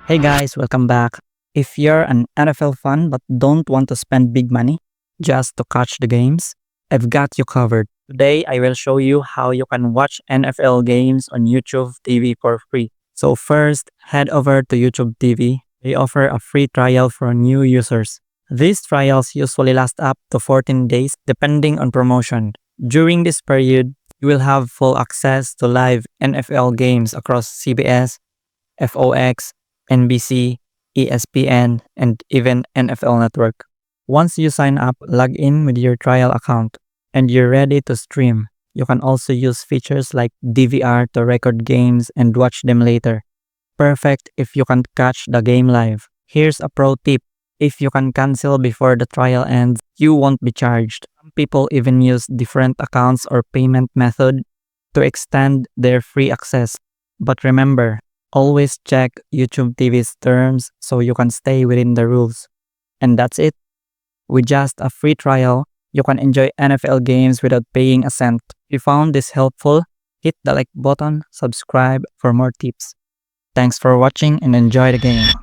Hey guys, welcome back. If you're an NFL fan but don't want to spend big money just to catch the games, I've got you covered. Today, I will show you how you can watch NFL games on YouTube TV for free. So first, head over to YouTube TV. They offer a free trial for new users. These trials usually last up to 14 days depending on promotion. During this period, you will have full access to live NFL games across CBS, FOX, NBC, ESPN, and even NFL Network. Once you sign up, log in with your trial account, and you're ready to stream. You can also use features like DVR to record games and watch them later. Perfect if you can't catch the game live. Here's a pro tip. If you can cancel before the trial ends, you won't be charged. Some people even use different accounts or payment method to extend their free access. But remember, always check YouTube TV's terms so you can stay within the rules. And that's it. With just a free trial, you can enjoy NFL games without paying a cent. If you found this helpful, hit the like button, subscribe for more tips. Thanks for watching and enjoy the game.